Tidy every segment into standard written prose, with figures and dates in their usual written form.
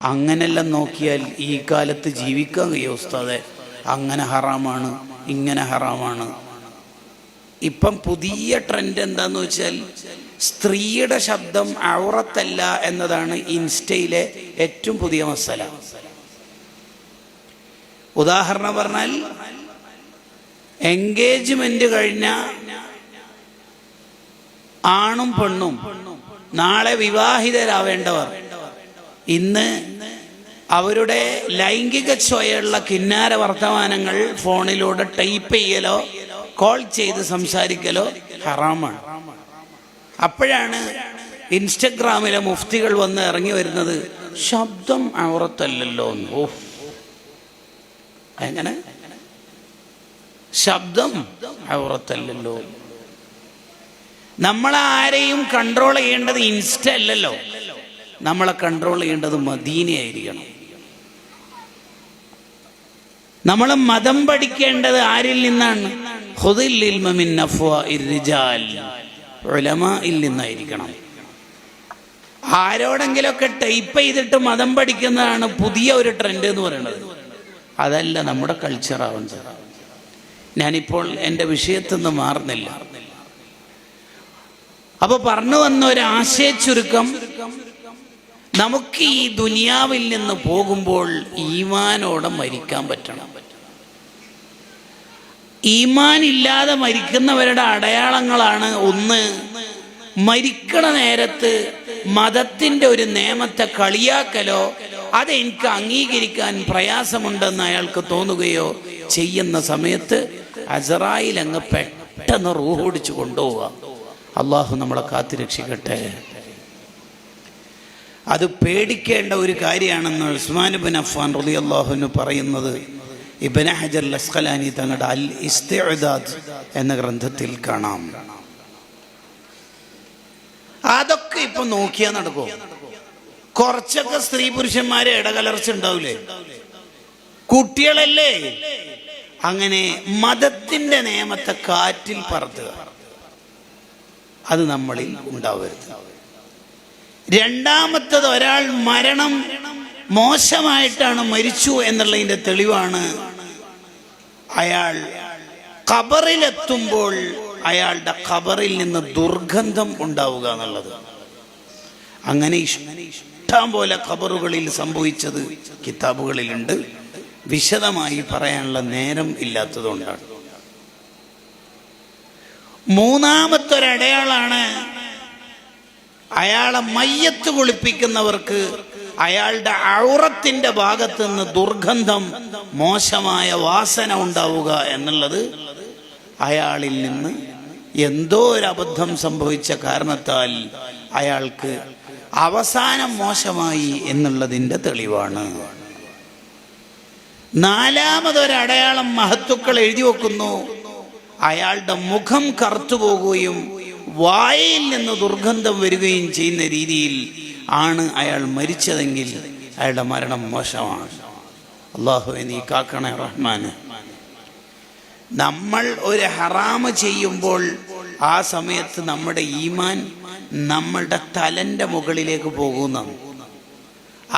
അങ്ങനെല്ലാം നോക്കിയാൽ ഈ കാലത്ത് ജീവിക്കാൻ കഴിയും ഉസ്താദെ. അങ്ങനെ ഹറാമാണ്, ഇങ്ങനെ ഹറാമാണ്. ഇപ്പം പുതിയ ട്രെൻഡ് എന്താന്ന് വെച്ചാൽ സ്ത്രീയുടെ ശബ്ദം ഔറത്തല്ല എന്നതാണ് ഇൻസ്റ്റയിലെ ഏറ്റവും പുതിയ മസല. ഉദാഹരണം പറഞ്ഞാൽ എൻഗേജ്മെന്റ് കഴിഞ്ഞ ആണും പെണ്ണും നാളെ വിവാഹിതരാവേണ്ടവർ ഇന്ന് അവരുടെ ലൈംഗിക ചോയുള്ള കിന്നാര വർത്തമാനങ്ങൾ ഫോണിലൂടെ ടൈപ്പ് ചെയ്യലോ കോൾ ചെയ്ത് സംസാരിക്കലോ ഹറാമാണ്. അപ്പോഴാണ് ഇൻസ്റ്റഗ്രാമിലെ മുഫ്തികൾ വന്ന് ഇറങ്ങി വരുന്നത്, ശബ്ദം ഔറത്തല്ലല്ലോ. ഓഹ്, എങ്ങനെ ശബ്ദം ഔറത്തല്ലല്ലോ? നമ്മളെ ആരെയും കൺട്രോൾ ചെയ്യേണ്ടത് ഇൻസ്റ്റ അല്ലല്ലോ, നമ്മളെ കൺട്രോൾ ചെയ്യേണ്ടത് മദീനയായിരിക്കണം. നമ്മൾ മതം പഠിക്കേണ്ടത് ആരിൽ നിന്നാണ്? ഖുദിൽ ഇൽമ മിൻ അഫ്വാഇർ റിജാൽ, ഉലമാഇൽ നിന്നായിരിക്കണം. ആരോടെങ്കിലൊക്കെ ടൈപ്പ് ചെയ്തിട്ട് മതം പഠിക്കുന്നതാണ് പുതിയ ഒരു ട്രെൻഡ് എന്ന് പറയുന്നത്. അതല്ല നമ്മുടെ കൾച്ചർ ആവേണ്ടത്. ഞാനിപ്പോൾ എൻ്റെ വിഷയത്തിൽ നിന്ന് മാറുന്നില്ല. അപ്പൊ പറഞ്ഞു വന്ന ഒരു ആശയ ചുരുക്കം, നമുക്ക് ഈ ദുനിയാവിൽ നിന്ന് പോകുമ്പോൾ ഈമാനോടെ മരിക്കാൻ പറ്റണം. ഈമാൻ ഇല്ലാതെ മരിക്കുന്നവരുടെ അടയാളങ്ങളാണ്, ഒന്ന്, മരിക്കണ നേരത്ത് മതത്തിന്റെ ഒരു നിയമത്തെ കളിയാക്കലോ അതെനിക്ക് അംഗീകരിക്കാൻ പ്രയാസമുണ്ടെന്ന് അയാൾക്ക് തോന്നുകയോ ചെയ്യുന്ന സമയത്ത് അസറായിൽ അങ്ങ് പെട്ടെന്ന് റൂഹോടിച്ചു കൊണ്ടുപോവുക. അള്ളാഹു നമ്മളെ കാത്തുരക്ഷിക്കട്ടെ. അത് പേടിക്കേണ്ട ഒരു കാര്യമാണെന്ന് ഉസ്മാൻ ഇബ്നു അഫ്ഫാൻ റളിയല്ലാഹു അൻഹു പറയുന്നത് ഇബ്നു ഹജർ അസ്ഖലാനി തങ്ങളുടെ അൽ ഇസ്തിഅദാദ് എന്ന ഗ്രന്ഥത്തിൽ കാണാം. അതൊക്കെ ഇപ്പൊ നോക്കിയാൽ നടക്കും. കുറച്ചൊക്കെ സ്ത്രീ പുരുഷന്മാരെ ഇടകലർച്ച ഉണ്ടാവില്ലേ? കുട്ടികളല്ലേ? അങ്ങനെ മതത്തിന്റെ നിയമത്തെ കാറ്റിൽ പറത്തുക, അത് നമ്മളിൽ ഉണ്ടാവരുത്. രണ്ടാമത്തത്, ഒരാൾ മരണം മോശമായിട്ടാണ് മരിച്ചു എന്നുള്ളതിന്റെ തെളിവാണ് അയാൾ ഖബറിലെത്തുമ്പോൾ അയാളുടെ ഖബറിൽ നിന്ന് ദുർഗന്ധം ഉണ്ടാവുക എന്നുള്ളത്. അങ്ങനെ ഇഷ്ടം പോലെ ഖബറുകളിൽ സംഭവിച്ചത് കിതാബുകളിലുണ്ട്. വിശദമായി പറയാനുള്ള നേരം ഇല്ലാത്തതുകൊണ്ടാണ്. മൂന്നാമത്തൊരടയാളാണ് അയാളെ മയ്യത്ത് കുളിപ്പിക്കുന്നവർക്ക് അയാളുടെ ഔറത്തിന്റെ ഭാഗത്ത് നിന്ന് ദുർഗന്ധം, മോശമായ വാസന ഉണ്ടാവുക എന്നുള്ളത് അയാളിൽ നിന്ന് എന്തോ ഒരു അബദ്ധം സംഭവിച്ച കാരണത്താൽ അയാൾക്ക് അവസാനം മോശമായി എന്നുള്ളതിന്റെ തെളിവാണ്. നാലാമതൊരടയാളം മഹത്തുക്കൾ എഴുതി വെക്കുന്നു, അയാളുടെ മുഖം കറുത്തുപോകുകയും വായയിൽ നിന്ന് ദുർഗന്ധം വരികയും ചെയ്യുന്ന രീതിയിൽ ആണ് അയാൾ മരിച്ചതെങ്കിൽ അയാളുടെ മരണം മോശമാണ്. അല്ലാഹുവേ നീ കാക്കണേ റഹ്മാന്. നമ്മൾ ഒരു ഹറാമ് ചെയ്യുമ്പോൾ ആ സമയത്ത് നമ്മുടെ ഈമാൻ നമ്മളുടെ തലന്റെ മുകളിലേക്ക് പോകുന്നു.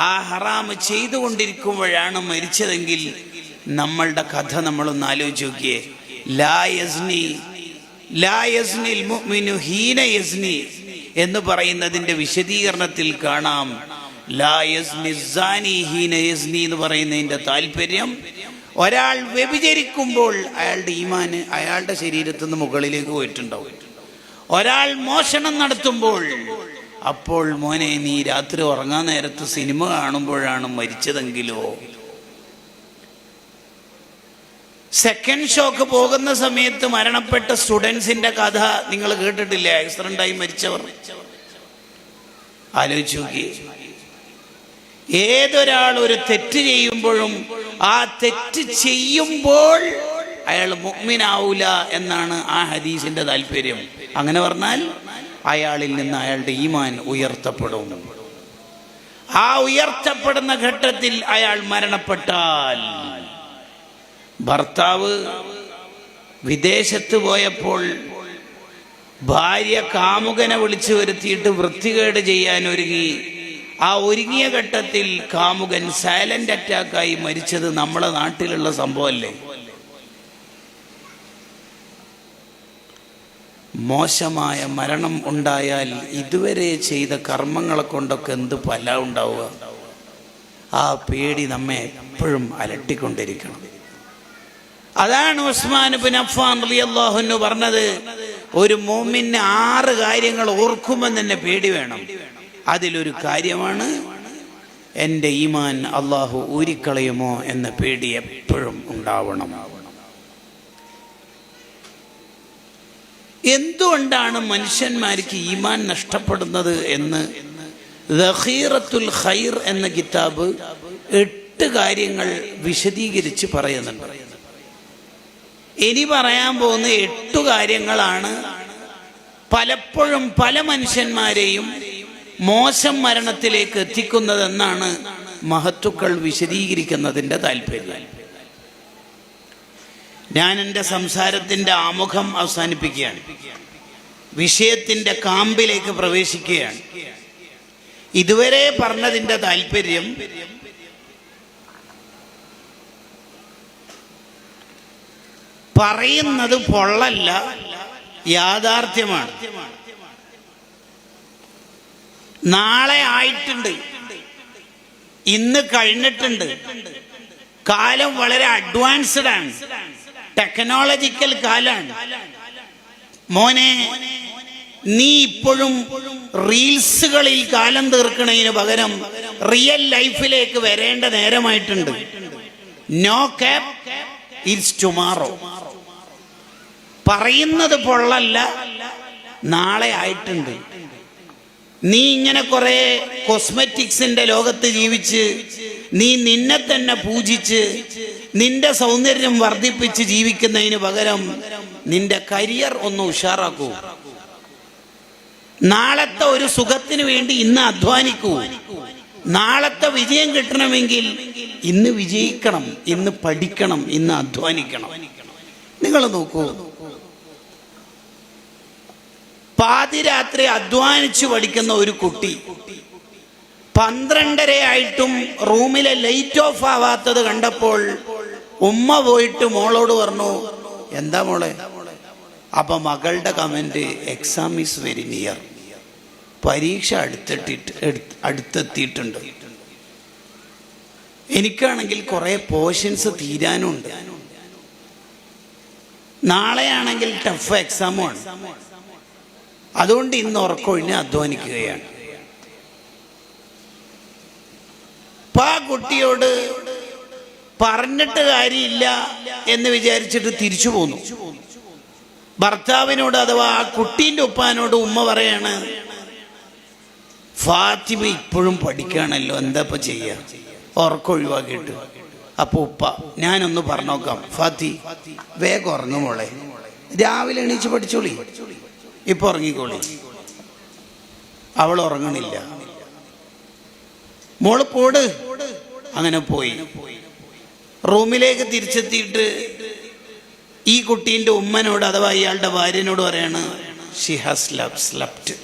ആ ഹറാമ് ചെയ്തുകൊണ്ടിരിക്കുമ്പോഴാണ് മരിച്ചതെങ്കിൽ നമ്മളുടെ കഥ നമ്മളൊന്ന് ആലോചിച്ച് നോക്കിയേ. ലാ യസ്നിൽ മുഅ്മിനു ഹീന യസ്നി എന്ന് പറയുന്നതിന്റെ വിശദീകരണത്തിൽ കാണാം, ലാ യസ്നി സാനി ഹീന യസ്നി എന്ന് പറയുന്നതിന്റെ താല്പര്യം, ഒരാൾ വ്യഭിചരിക്കുമ്പോൾ അയാളുടെ ഈമാന് അയാളുടെ ശരീരത്തിൽ നിന്ന് മുകളിലേക്ക് പോയിട്ടുണ്ടാവും. ഒരാൾ മോഷണം നടത്തുമ്പോൾ, അപ്പോൾ മോനെ നീ രാത്രി ഉറങ്ങാൻ നേരത്ത് സിനിമ കാണുമ്പോഴാണ് മരിച്ചതെങ്കിലോ, സെക്കൻഡ് ഷോക്ക് പോകുന്ന സമയത്ത് മരണപ്പെട്ട സ്റ്റുഡൻസിന്റെ കഥ നിങ്ങൾ കേട്ടിട്ടില്ലേ? ആക്സിഡന്റായി മരിച്ചവർ. ആലോചിച്ച് നോക്കി. ഏതൊരാൾ ഒരു തെറ്റ് ചെയ്യുമ്പോഴും ആ തെറ്റ് ചെയ്യുമ്പോൾ അയാൾ മുഅ്മിനാവൂല എന്നാണ് ആ ഹദീസിന്റെ താല്പര്യം. അങ്ങനെ പറഞ്ഞാൽ അയാളിൽ നിന്ന് അയാളുടെ ഈമാൻ ഉയർത്തപ്പെടും. ആ ഉയർത്തപ്പെടുന്ന ഘട്ടത്തിൽ അയാൾ മരണപ്പെട്ടാൽ, ഭർത്താവ് വിദേശത്ത് പോയപ്പോൾ ഭാര്യ കാമുകനെ വിളിച്ചു വരുത്തിയിട്ട് വൃത്തികേട് ചെയ്യാൻ ഒരുങ്ങി, ആ ഒരുങ്ങിയ ഘട്ടത്തിൽ കാമുകൻ സൈലന്റ് അറ്റാക്കായി മരിച്ചത് നമ്മളെ നാട്ടിലുള്ള സംഭവമല്ലേ? മോശമായ മരണം ഉണ്ടായാൽ ഇതുവരെ ചെയ്ത കർമ്മങ്ങളെ കൊണ്ടൊക്കെ എന്ത് ഫല ഉണ്ടാവുക? ആ പേടി നമ്മെ എപ്പോഴും അലട്ടിക്കൊണ്ടിരിക്കണം. അതാണ് ഉസ്മാൻ ഇബ്നു അഫ്ഫാൻ റളിയല്ലാഹു അൻഹു പറഞ്ഞത്, ഒരു മുഅ്മിന് 6 കാര്യങ്ങൾ ഓർക്കുമ്പോൾ തന്നെ പേടി വേണം. അതിലൊരു കാര്യമാണ് എൻ്റെ ഈമാൻ അള്ളാഹു ഊരിക്കളയുമോ എന്ന പേടി എപ്പോഴും ഉണ്ടാവണം. എന്തുകൊണ്ടാണ് മനുഷ്യന്മാർക്ക് ഈമാൻ നഷ്ടപ്പെടുന്നത് എന്ന് ദഖീറത്തുൽ ഖൈർ എന്ന കിതാബ് 8 കാര്യങ്ങൾ വിശദീകരിച്ച് പറയുന്നുണ്ട്. ഇനി പറയാൻ പോകുന്ന 8 കാര്യങ്ങളാണ് പലപ്പോഴും പല മനുഷ്യന്മാരെയും മോശം മരണത്തിലേക്ക് എത്തിക്കുന്നതെന്നാണ് മഹത്തുക്കൾ വിശദീകരിക്കുന്നതിൻ്റെ താല്പര്യം. ഞാൻ എൻ്റെ സംസാരത്തിൻ്റെ ആമുഖം അവസാനിപ്പിക്കുകയാണ്, വിഷയത്തിൻ്റെ കാമ്പിലേക്ക് പ്രവേശിക്കുകയാണ്. ഇതുവരെ പറഞ്ഞതിൻ്റെ താല്പര്യം പറയുന്നത് പൊള്ളല്ല, യാഥാർത്ഥ്യമാണ്. നാളെ ആയിട്ടുണ്ട്, ഇന്ന് കഴിഞ്ഞിട്ടുണ്ട്. കാലം വളരെ അഡ്വാൻസ്ഡ് ആണ്, ടെക്നോളജിക്കൽ കാലാണ്. മോനെ, നീ ഇപ്പോഴും റീൽസുകളിൽ കാലം തീർക്കണതിന് പകരം റിയൽ ലൈഫിലേക്ക് വരേണ്ട നേരമായിട്ടുണ്ട്. No cap, it's tomorrow. പറയുന്നത് പൊള്ളല്ല, നാളെ ആയിട്ടുണ്ട്. നീ ഇങ്ങനെ കുറെ കോസ്മെറ്റിക്സിന്റെ ലോകത്ത് ജീവിച്ച് നീ നിന്നെ തന്നെ പൂജിച്ച് നിന്റെ സൗന്ദര്യം വർദ്ധിപ്പിച്ച് ജീവിക്കുന്നതിന് പകരം നിന്റെ കരിയർ ഒന്ന് ഉഷാറാക്കൂ. നാളത്തെ ഒരു സുഖത്തിന് വേണ്ടി ഇന്ന് അധ്വാനിക്കൂ. നാളത്തെ വിജയം കിട്ടണമെങ്കിൽ ഇന്ന് വിജയിക്കണം, ഇന്ന് പഠിക്കണം, ഇന്ന് അധ്വാനിക്കണം. നിങ്ങൾ നോക്കൂ, പാതിരാത്രി അധ്വാനിച്ചു പഠിക്കുന്ന ഒരു കുട്ടി 12:30 ആയിട്ടും റൂമിലെ ലൈറ്റ് ഓഫ് ആവാത്തത് കണ്ടപ്പോൾ ഉമ്മ പോയിട്ട് മോളോട് പറഞ്ഞു, എന്താ മോളെ? അപ്പൊ മകളുടെ comment, exam is very near. പരീക്ഷ അടുത്തെത്തിയിട്ടുണ്ട്. എനിക്കാണെങ്കിൽ കുറെ പോർഷൻസ് തീരാനുണ്ട്. നാളെയാണെങ്കിൽ ടഫ് എക്സാമാണ്. അതുകൊണ്ട് ഇന്ന് ഉറക്കൊഴിഞ്ഞ് അധ്വാനിക്കുകയാണ്. ആ കുട്ടിയോട് പറഞ്ഞിട്ട് കാര്യമില്ല എന്ന് വിചാരിച്ചിട്ട് തിരിച്ചു പോന്നു. ഭർത്താവിനോട് അഥവാ ആ കുട്ടീൻ്റെ ഉപ്പാനോട് ഉമ്മ പറയാണ്, ഫാത്തിമ ഇപ്പോഴും പഠിക്കുകയാണല്ലോ, എന്താ ഇപ്പൊ ചെയ്യാ? ഉറക്കൊഴിവാക്കിയിട്ട്. അപ്പൊ ഉപ്പ, ഞാനൊന്ന് പറഞ്ഞോക്കാം, ഫാത്തി വേഗം ഉറങ്ങുമോളെ, രാവിലെ എണീച്ച് പഠിച്ചോളി, ഇപ്പൊ ഉറങ്ങിക്കോളി. അവൾ ഉറങ്ങണില്ല. മോള് പോട്. അങ്ങനെ പോയി. റൂമിലേക്ക് തിരിച്ചെത്തിയിട്ട് ഈ കുട്ടീൻ്റെ ഉമ്മനോട് അഥവാ ഇയാളുടെ ഭാര്യനോട് പറയാണ്, ഷി ഹാസ് സ്ലപ്റ്റ്,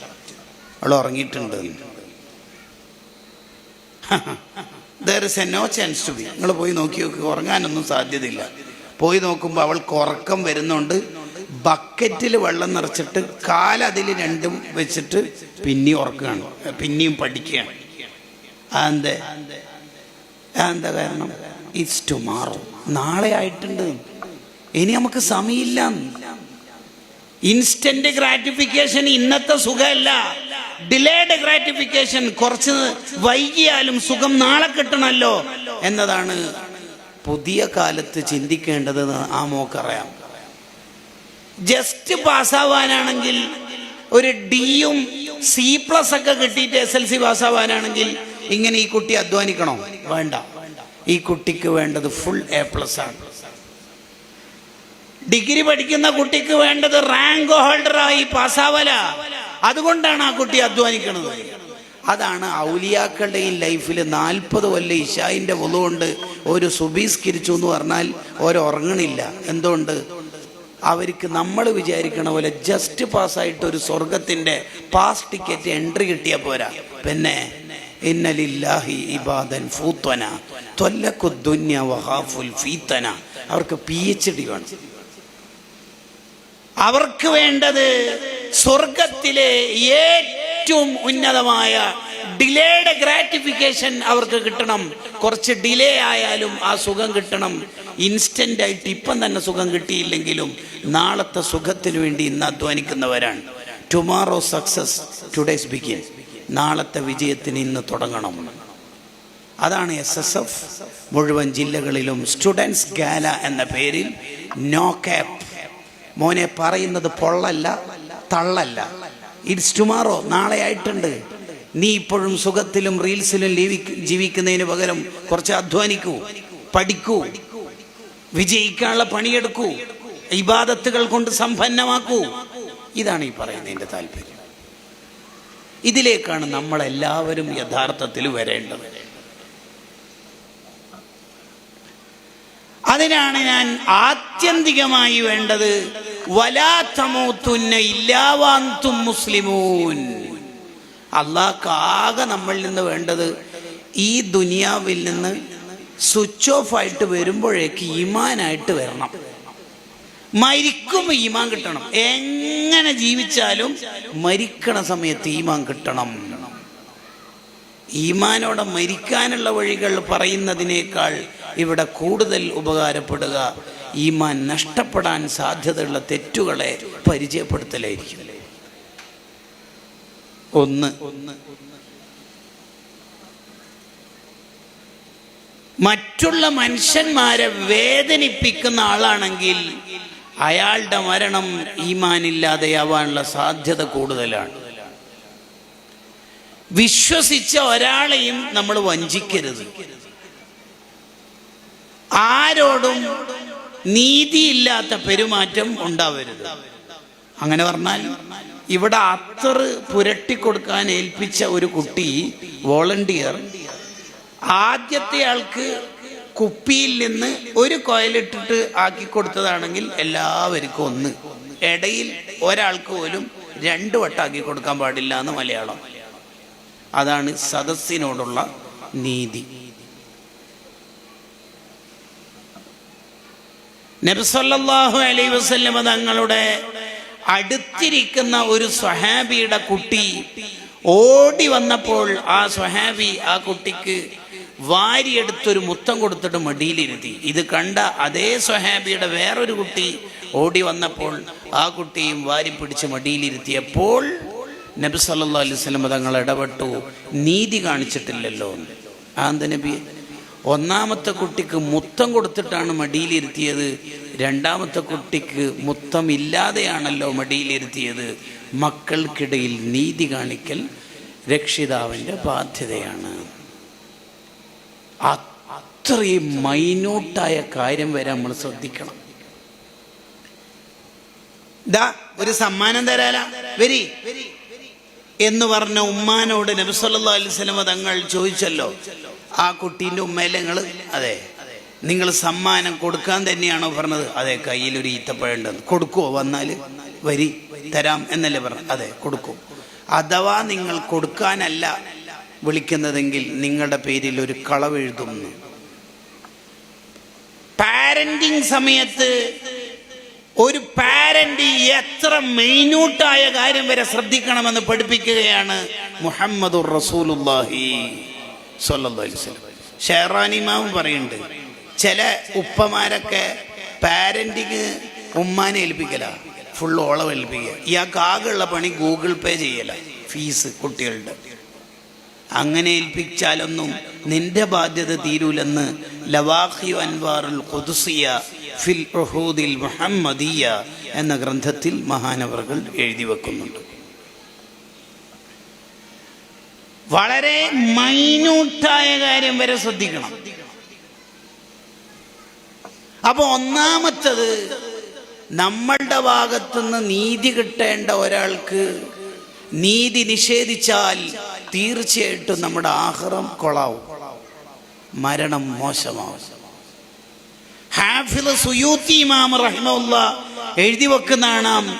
അവൾ ഉറങ്ങിയിട്ടുണ്ട്. There is a no chance to be. നിങ്ങൾ പോയി നോക്കി നോക്കി, ഉറങ്ങാനൊന്നും സാധ്യതയില്ല. പോയി നോക്കുമ്പോൾ അവൾക്ക് ഉറക്കം വരുന്നുണ്ട്. ബക്കറ്റിൽ വെള്ളം നിറച്ചിട്ട് കാലതിൽ രണ്ടും വെച്ചിട്ട് പിന്നെയും ഉറക്കുകയാണ്, പിന്നെയും പഠിക്കുകയാണ്. എന്താ കാരണം? ഇറ്റ്സ് ടുമാറോ, നാളെ ആയിട്ടുണ്ട്, ഇനി നമുക്ക് സമയമില്ല. ഇൻസ്റ്റന്റ് ഗ്രാറ്റിഫിക്കേഷൻ ഇന്നത്തെ സുഖമല്ല, ഡിലേഡ് ഗ്രാറ്റിഫിക്കേഷൻ. കുറച്ച് വൈകിയാലും സുഖം നാളെ കിട്ടണമല്ലോ എന്നതാണ് പുതിയ കാലത്ത് ചിന്തിക്കേണ്ടതെന്ന് ആ മോക്കറിയാം. ജസ്റ്റ് പാസ്സാവാനാണെങ്കിൽ ഒരു ഡിയും C+ ഒക്കെ കിട്ടിയിട്ട് SLC പാസ്സാവാനാണെങ്കിൽ ഇങ്ങനെ ഈ കുട്ടി അധ്വാനിക്കണോ? വേണ്ട. ഈ കുട്ടിക്ക് വേണ്ടത് ഫുൾ A+ ആണ്. ഡിഗ്രി പഠിക്കുന്ന കുട്ടിക്ക് വേണ്ടത് റാങ്ക് ഹോൾഡറായി പാസ്സാവല. അതുകൊണ്ടാണ് ആ കുട്ടി അധ്വാനിക്കുന്നത്. അതാണ് ഔലിയാക്കളുടെയും ലൈഫിൽ 40 കൊല്ലം ഇശായിന്റെ വുളു കൊണ്ട് ഒരു സുബീസ്കരിച്ചു എന്ന് പറഞ്ഞാൽ ഉറങ്ങണില്ല. എന്തുകൊണ്ട്? അവർക്ക് നമ്മൾ വിചാരിക്കണ പോലെ ജസ്റ്റ് പാസ്സായിട്ട് ഒരു സ്വർഗത്തിന്റെ പാസ് ടിക്കറ്റ് എൻട്രി കിട്ടിയാൽ പോരാ. പിന്നെ ഇന്ന ലില്ലാഹി ഇബാദൻ ഫൂത്തന ത്വല്ലഖു ദുനിയ വഖാഫുൽ ഫീതന. അവർക്ക് PhD വേണം. അവർക്ക് വേണ്ടത് സ്വർഗത്തിലെ ഏറ്റവും ഉന്നതമായ ഡിലേഡ് ഗ്രാറ്റിഫിക്കേഷൻ അവർക്ക് കിട്ടണം. കുറച്ച് ഡിലേ ആയാലും ആ സുഖം കിട്ടണം. ഇൻസ്റ്റന്റ് ആയിട്ട് ഇപ്പം തന്നെ സുഖം കിട്ടിയില്ലെങ്കിലും നാളത്തെ സുഖത്തിന് വേണ്ടി ഇന്ന് അധ്വാനിക്കുന്നവരാണ്. Tomorrow success today's begin. നാളത്തെ വിജയത്തിന് ഇന്ന് തുടങ്ങണം. അതാണ് SSF മുഴുവൻ ജില്ലകളിലും സ്റ്റുഡൻസ് ഗാല എന്ന പേരിൽ നോ ക്യാപ്പ്. മോനെ പറയുന്നത് പൊള്ളല്ല, തള്ളല്ല. ഇറ്റ്സ് ടുമാറോ, നാളെ ആയിട്ടുണ്ട്. നീ ഇപ്പോഴും സുഖത്തിലും റീൽസിലും ജീവിക്കുന്നതിന് പകരം കുറച്ച് അധ്വാനിക്കൂ, പഠിക്കൂ, വിജയിക്കാനുള്ള പണിയെടുക്കൂ, ഇബാദത്തുകൾ കൊണ്ട് സമ്പന്നമാക്കൂ. ഇതാണ് ഈ പറയുന്നതിൻ്റെ താല്പര്യം. ഇതിലേക്കാണ് നമ്മളെല്ലാവരും യഥാർത്ഥത്തിൽ വരേണ്ടത്. അതിനാണ് ഞാൻ ആത്യന്തികമായി വേണ്ടത് വലാ തമൂതുന്ന ഇല്ലാ വഅൻതും മുസ്ലിമൂൻ. അള്ളാഹ്ക്കാകെ നമ്മളിൽ നിന്ന് വേണ്ടത് ഈ ദുനിയാവിൽ നിന്ന് സ്വിച്ച് ഓഫ് ആയിട്ട് വരുമ്പോഴേക്ക് ഈമാനായിട്ട് വരണം. മരിക്കുമ്പോൾ ഈമാൻ കിട്ടണം. എങ്ങനെ ജീവിച്ചാലും മരിക്കണ സമയത്ത് ഈമാൻ കിട്ടണം. ഈമാനോടെ മരിക്കാനുള്ള വഴികൾ പറയുന്നതിനേക്കാൾ ഇവിടെ കൂടുതൽ ഉപകാരപ്പെടുക ഈമാൻ നഷ്ടപ്പെടാൻ സാധ്യതയുള്ള തെറ്റുകളെ പരിചയപ്പെടുത്തലായിരിക്കും. ഒന്ന്, മറ്റുള്ള മനുഷ്യന്മാരെ വേദനിപ്പിക്കുന്ന ആളാണെങ്കിൽ അയാളുടെ മരണം ഈമാനില്ലാതെയാവാനുള്ള സാധ്യത കൂടുതലാണ്. വിശ്വസിച്ച ഒരാളെയും നമ്മൾ വഞ്ചിക്കരുത്. ആരോടും നീതിയില്ലാത്ത പെരുമാറ്റം ഉണ്ടാവരുത്. അങ്ങനെ പറഞ്ഞാൽ ഇവിടെ അത്തർ പുരട്ടിക്കൊടുക്കാൻ ഏൽപ്പിച്ച ഒരു കുട്ടി വോളണ്ടിയർ ആദ്യത്തെ ആൾക്ക് കുപ്പിയിൽ നിന്ന് ഒരു കോയിലിട്ടിട്ട് ആക്കി കൊടുത്തതാണെങ്കിൽ എല്ലാവർക്കും ഒന്ന്, ഇടയിൽ ഒരാൾക്ക് പോലും 2 വട്ടാക്കി കൊടുക്കാൻ പാടില്ല എന്ന് മലയാളം. അതാണ് സദസ്സിനോടുള്ള നീതി. നബി സല്ലല്ലാഹു അലൈഹി വസല്ലം തങ്ങളുടെ അടുത്തിരിക്കുന്ന ഒരു സ്വഹാബിയുടെ കുട്ടി ഓടി വന്നപ്പോൾ ആ സ്വഹാബി ആ കുട്ടിക്ക് വാരിയെടുത്തൊരു മുത്തം കൊടുത്തിട്ട് മടിയിലിരുത്തി. ഇത് കണ്ട അതേ സ്വഹാബിയുടെ വേറൊരു കുട്ടി ഓടി വന്നപ്പോൾ ആ കുട്ടിയും വാരി പിടിച്ച് മടിയിലിരുത്തിയപ്പോൾ നബി സല്ലല്ലാഹു അലൈഹി വസല്ലം തങ്ങൾ ഇടപെട്ടു. നീതി കാണിച്ചിട്ടില്ലല്ലോ. ആന്ത നബി, ഒന്നാമത്തെ കുട്ടിക്ക് മുത്തം കൊടുത്തിട്ടാണ് മടിയിലിരുത്തിയത്, രണ്ടാമത്തെ കുട്ടിക്ക് മുത്തം ഇല്ലാതെയാണല്ലോ മടിയിലിരുത്തിയത്. മക്കൾക്കിടയിൽ നീതി കാണിക്കൽ രക്ഷിതാവിൻ്റെ ബാധ്യതയാണ്. അത്രയും മൈന്യൂട്ടായ കാര്യം വരെ നമ്മൾ ശ്രദ്ധിക്കണം. ഒരു സമ്മാനം തരാല വരി എന്ന് പറഞ്ഞ ഉമ്മാനോട് നബി സല്ലല്ലാഹു അലൈഹി വസല്ലം തങ്ങൾ ചോദിച്ചല്ലോ, ആ കുട്ടീൻ്റെ ഉമ്മയല്ലേ നിങ്ങൾ? അതെ. നിങ്ങൾ സമ്മാനം കൊടുക്കാൻ തന്നെയാണോ പറഞ്ഞത്? അതെ. കയ്യിലൊരു ഈത്തപ്പഴുണ്ടെന്ന് കൊടുക്കുവോ? വന്നാൽ വരി തരാം എന്നല്ലേ പറഞ്ഞു? അതെ, കൊടുക്കും. അഥവാ നിങ്ങൾ കൊടുക്കാനല്ല വിളിക്കുന്നതെങ്കിൽ നിങ്ങളുടെ പേരിൽ ഒരു കളവെഴുതുന്നു. പാരന്റിങ് സമയത്ത് ഒരു പാരന്റ് എത്ര മൈന്യൂട്ടായ കാര്യം വരെ ശ്രദ്ധിക്കണമെന്ന് പഠിപ്പിക്കുകയാണ് മുഹമ്മദുർ റസൂലുള്ളാഹി സ്വല്ലല്ലാഹു അലൈഹി വസല്ലം. ഷെഹറാനി ഇമാം പറയുന്നുണ്ട്, ചില ഉപ്പമാരൊക്കെ പാരന്റിങ് ഉമ്മാനെ ഏൽപ്പിക്കല, ഫുള്ള് ഓളം ഏൽപ്പിക്കുക. ഇയാൾക്ക് ആകെയുള്ള പണി ഗൂഗിൾ പേ ചെയ്യല, ഫീസ് കുട്ടികളുടെ. അങ്ങനെ ഏൽപ്പിച്ചാലൊന്നും നിന്റെ ബാധ്യത തീരൂലെന്ന് ലവാഖിയു അൻവാറുൽ ഖുദ്സിയ ഫിൽ ഉഹൂദിൽ മുഹമ്മദിയ എന്ന ഗ്രന്ഥത്തിൽ മഹാനവറുകൾ എഴുതി വെക്കുന്നുണ്ട്. വളരെ മൈന്യൂട്ടായ കാര്യം വരെ ശ്രദ്ധിക്കണം. അപ്പൊ ഒന്നാമത്തത്, നമ്മളുടെ ഭാഗത്തുനിന്ന് നീതി കിട്ടേണ്ട ഒരാൾക്ക് നീതി നിഷേധിച്ചാൽ തീർച്ചയായിട്ടും നമ്മുടെ ആഖിറം കൊളാവും, മരണം മോശമാവും. ഹാഫിള് സുയൂത്തി ഇമാം റഹിമഹുല്ലാഹ് എഴുതി വെക്കുന്നതാണ്,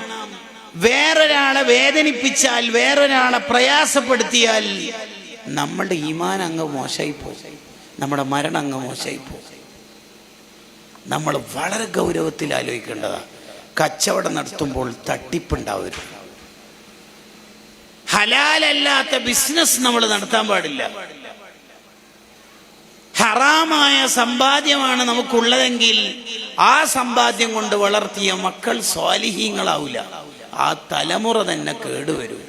വേറൊരാളെ വേദനിപ്പിച്ചാൽ, വേറൊരാളെ പ്രയാസപ്പെടുത്തിയാൽ നമ്മളുടെ ഈമാൻ അങ്ങ് മോശമായിപ്പോകും, നമ്മുടെ മരണം അങ്ങ് മോശമായിപ്പോകും. നമ്മൾ വളരെ ഗൗരവത്തിൽ ആലോചിക്കേണ്ടതാണ്. കച്ചവടം നടത്തുമ്പോൾ തട്ടിപ്പുണ്ടാവരുത്. ഹലാലല്ലാത്ത ബിസിനസ് നമ്മൾ നടത്താൻ പാടില്ല. ഹറാമായ സമ്പാദ്യമാണ് നമുക്കുള്ളതെങ്കിൽ ആ സമ്പാദ്യം കൊണ്ട് വളർത്തിയ മക്കൾ സ്വാലിഹീങ്ങളാവില്ല, ആ തലമുറ തന്നെ കേടുവരും.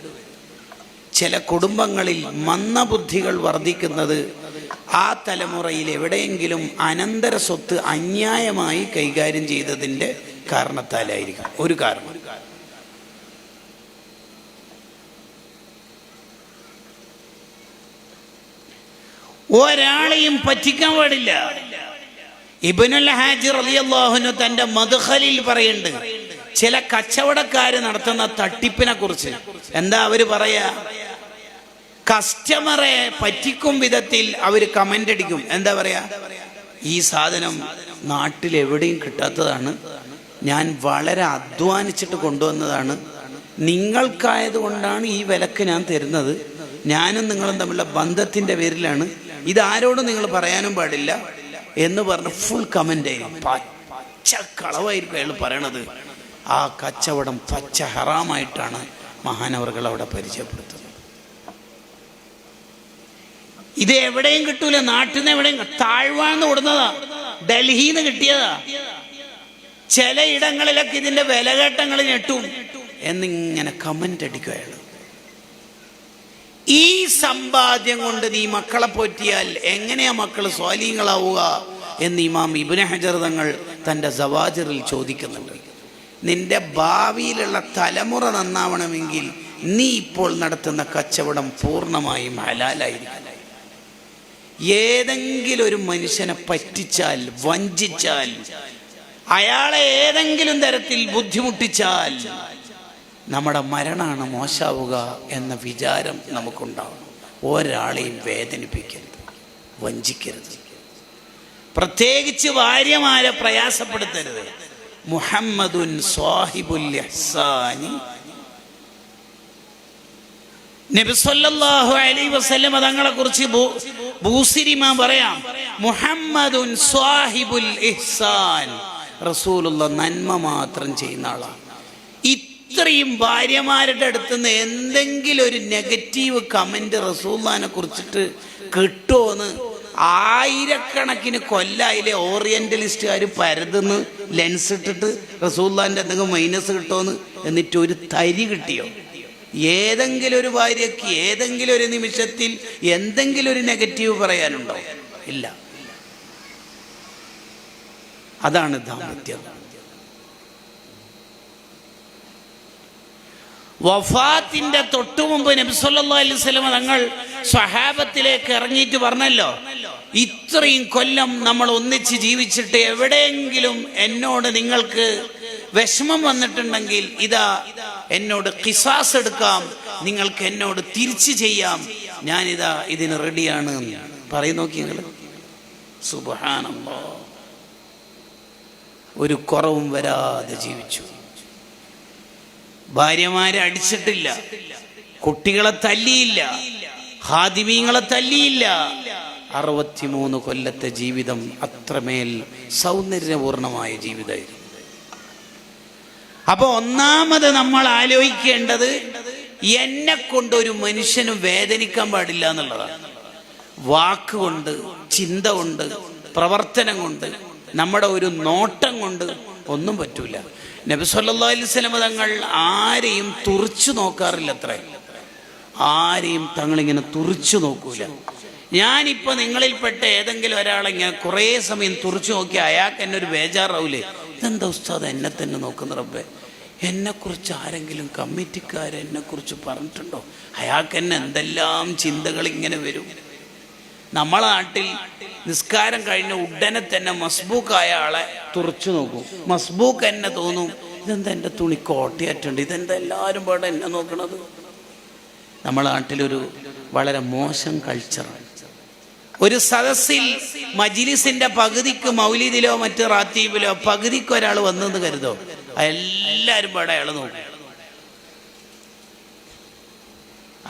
ചില കുടുംബങ്ങളിൽ മന്ദബുദ്ധികൾ വർദ്ധിക്കുന്നത് ആ തലമുറയിൽ എവിടെയെങ്കിലും അനന്തര സ്വത്ത് അന്യായമായി കൈകാര്യം ചെയ്തതിൻ്റെ കാരണത്താലായിരിക്കും. ഒരു കാരണം. ഒരാളെയും പറ്റിക്കാൻ പാടില്ല. ഇബ്നുൽ ഹാജി റളിയല്ലാഹു അൻഹു തന്റെ മദ്ഖലിൽ പറയുന്നുണ്ട് ചില കച്ചവടക്കാര് നടത്തുന്ന തട്ടിപ്പിനെ കുറിച്ച്. എന്താ അവര് പറയാ? കസ്റ്റമറെ പറ്റിക്കും വിധത്തിൽ അവര് കമന്റ് അടിക്കും. എന്താ പറയാ? ഈ സാധനം നാട്ടിൽ എവിടെയും കിട്ടാത്തതാണ്, ഞാൻ വളരെ അധ്വാനിച്ചിട്ട് കൊണ്ടുവന്നതാണ്, നിങ്ങൾക്കായത് കൊണ്ടാണ് ഈ വിലക്ക് ഞാൻ തരുന്നത്, ഞാനും നിങ്ങളും തമ്മിലുള്ള ബന്ധത്തിന്റെ പേരിലാണ്, ഇതാരോടും നിങ്ങൾ പറയാനും പാടില്ല എന്ന് പറഞ്ഞ് ഫുൾ കമന്റ് ആയിരിക്കും. പച്ച കളവായിരിക്കും അയാൾ പറയണത്. ആ കച്ചവടം പച്ച ഹറാമായിട്ടാണ് മഹാനവറുകൾ അവിടെ പരിചയപ്പെടുത്തുന്നത്. ഇത് എവിടെയും കിട്ടൂല, നാട്ടിൽ നിന്ന് എവിടെയും. താഴ്വാന്ന് കൊടുന്നതാ, ഡൽഹിന്ന് കിട്ടിയതാ. ചില ഇടങ്ങളിലൊക്കെ ഇതിന്റെ വിലകേട്ടങ്ങൾ ഞെട്ടും എന്നിങ്ങനെ കമന്റ് അടിക്കും അയാൾ. ഈ സമ്പാദ്യം കൊണ്ട് നീ മക്കളെ പോറ്റിയാൽ എങ്ങനെയാ മക്കൾ സ്വാലിഹീങ്ങളാവുക എന്ന് ഇമാം ഇബ്നു ഹജർ തങ്ങൾ തന്റെ സവാജിറിൽ ചോദിക്കുന്നുണ്ട്. നിന്റെ ഭാവിയിലുള്ള തലമുറ നന്നാവണമെങ്കിൽ നീ ഇപ്പോൾ നടത്തുന്ന കച്ചവടം പൂർണ്ണമായും ഹലാലായിരിക്കണം. ഏതെങ്കിലും ഒരു മനുഷ്യനെ പറ്റിച്ചാൽ, വഞ്ചിച്ചാൽ, അയാളെ ഏതെങ്കിലും തരത്തിൽ ബുദ്ധിമുട്ടിച്ചാൽ നമ്മുടെ മരണമാണ് മോശാവുക എന്ന വിചാരം നമുക്കുണ്ടാവണം. ഒരാളെയും വേദനിപ്പിക്കരുത്, വഞ്ചിക്കരുത്, പ്രത്യേകിച്ച് ഭാര്യമാരെ പ്രയാസപ്പെടുത്തരുത്. മുഹമ്മദുൻ സ്വാഹിബുൽ ഇഹ്സാനി, നബി സല്ലല്ലാഹു അലൈഹി വസല്ലം തങ്ങളെ കുറിച്ച് ബൂസിരിമ പറയാം, മുഹമ്മദുൻ സ്വാഹിബുൽ ഇഹ്സാൻ, റസൂലുള്ള നന്മ മാത്രം ചെയ്യുന്ന ആളാണ്. ഇത്രയും ഭാര്യമാരുടെ അടുത്തുനിന്ന് എന്തെങ്കിലും ഒരു നെഗറ്റീവ് കമന്റ് റസൂലുള്ളാഹിനെ കുറിച്ചിട്ട് കിട്ടുമോന്ന് ആയിരക്കണക്കിന് കൊല്ലായിലെ ഓറിയന്റലിസ്റ്റുകാർ പരതുന്ന് ലെൻസ് ഇട്ടിട്ട് റസൂലുള്ളാഹിന്റെ എന്തെങ്കിലും മൈനസ് കിട്ടുമോന്ന്. എന്നിട്ട് ഒരു തരി കിട്ടിയോ? ഏതെങ്കിലും ഒരു ഭാര്യയ്ക്ക് ഏതെങ്കിലും ഒരു നിമിഷത്തിൽ എന്തെങ്കിലും ഒരു നെഗറ്റീവ് പറയാനുണ്ടോ? ഇല്ല. അതാണ് ദാമ്പത്യം. വഫാത്തിന്റെ തൊട്ടു മുമ്പ് നബി സല്ലല്ലാഹു അലൈഹി വസല്ലം തങ്ങൾ സ്വഹാബത്തിലേക്ക് ഇറങ്ങിയിട്ട് പറഞ്ഞല്ലോ, ഇത്രയും കൊല്ലം നമ്മൾ ഒന്നിച്ച് ജീവിച്ചിട്ട് എവിടെയെങ്കിലും എന്നോട് നിങ്ങൾക്ക് വിഷമം വന്നിട്ടുണ്ടെങ്കിൽ ഇതാ എന്നോട് ഖിസാസ് എടുക്കാം, നിങ്ങൾക്ക് എന്നോട് തിരിച്ചു ചെയ്യാം, ഞാനിതാ ഇതിന് റെഡിയാണ് പറയും. നോക്കി നിങ്ങൾ, സുബ്ഹാനല്ലാഹ്, ഒരു കുറവും വരാതെ ജീവിച്ചു. ഭാര്യമാരെ അടിച്ചിട്ടില്ല, കുട്ടികളെ തല്ലിയില്ല, ഖാദിമീങ്ങളെ തല്ലിയില്ല. 63 കൊല്ലത്തെ ജീവിതം അത്രമേൽ സൗന്ദര്യപൂർണമായ ജീവിതമായിരുന്നു. അപ്പൊ ഒന്നാമത് നമ്മൾ ആലോചിക്കേണ്ടത് എന്നെ കൊണ്ട് ഒരു മനുഷ്യന് വേദനിക്കാൻ പാടില്ല എന്നുള്ളതാണ്. വാക്കുകൊണ്ട്, ചിന്ത കൊണ്ട്, പ്രവർത്തനം കൊണ്ട്, നമ്മുടെ ഒരു നോട്ടം കൊണ്ട് ഒന്നും പറ്റൂല. നബി സല്ലല്ലാഹു അലൈഹി വസല്ലം തങ്ങൾ ആരെയും തുറിച്ചു നോക്കാറില്ല. അത്ര ആരെയും തങ്ങളിങ്ങനെ തുറിച്ചു നോക്കൂല. ഞാനിപ്പോൾ നിങ്ങളിൽപ്പെട്ട ഏതെങ്കിലും ഒരാളെങ്ങനെ കുറേ സമയം തുറിച്ചു നോക്കി അയാൾക്ക് എന്നെ ഒരു ബേജാറാവൂലേ? ഇതെന്താ ഉസ്താദ് എന്നെ തന്നെ നോക്കുന്ന റബ്ബേ, എന്നെക്കുറിച്ച് ആരെങ്കിലും കമ്മിറ്റിക്കാരെന്നെക്കുറിച്ച് പറഞ്ഞിട്ടുണ്ടോ? അയാൾക്ക് എന്നെ എന്തെല്ലാം ചിന്തകൾ ഇങ്ങനെ വരും. നമ്മളെ നാട്ടിൽ നിസ്കാരം കഴിഞ്ഞ ഉടനെ തന്നെ മസ്ബൂക്കായ ആളെ തുറച്ചു നോക്കും. മസ്ബൂക്ക് എന്നെ തോന്നും, ഇതെന്താ എൻ്റെ തുണി കോട്ടയായിട്ടുണ്ട്, ഇതെന്താ എല്ലാവരും പാടെ എന്നെ നോക്കണത്. നമ്മളെ നാട്ടിലൊരു വളരെ മോശം കൾച്ചറാണ്. ഒരു സദസ്സിൽ മജ്ലിസിന്റെ പകുതിക്ക് മൗലിദിലോ മറ്റ് റാത്തീബിലോ പകുതിക്ക് ഒരാൾ വന്നെന്ന് കരുതോ, എല്ലാവരും പാടെ അയാൾ നോക്കും.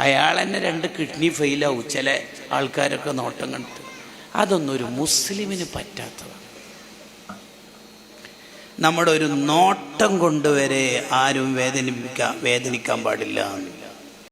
അയാൾ തന്നെ 2 കിഡ്നി ഫെയിലാവും ചില ആൾക്കാരൊക്കെ നോട്ടം കണ്ടിട്ട്. അതൊന്നും ഒരു മുസ്ലിമിന് പറ്റാത്തതാണ്. നമ്മുടെ ഒരു നോട്ടം കൊണ്ടുവരെ ആരും വേദനിക്കാൻ പാടില്ല.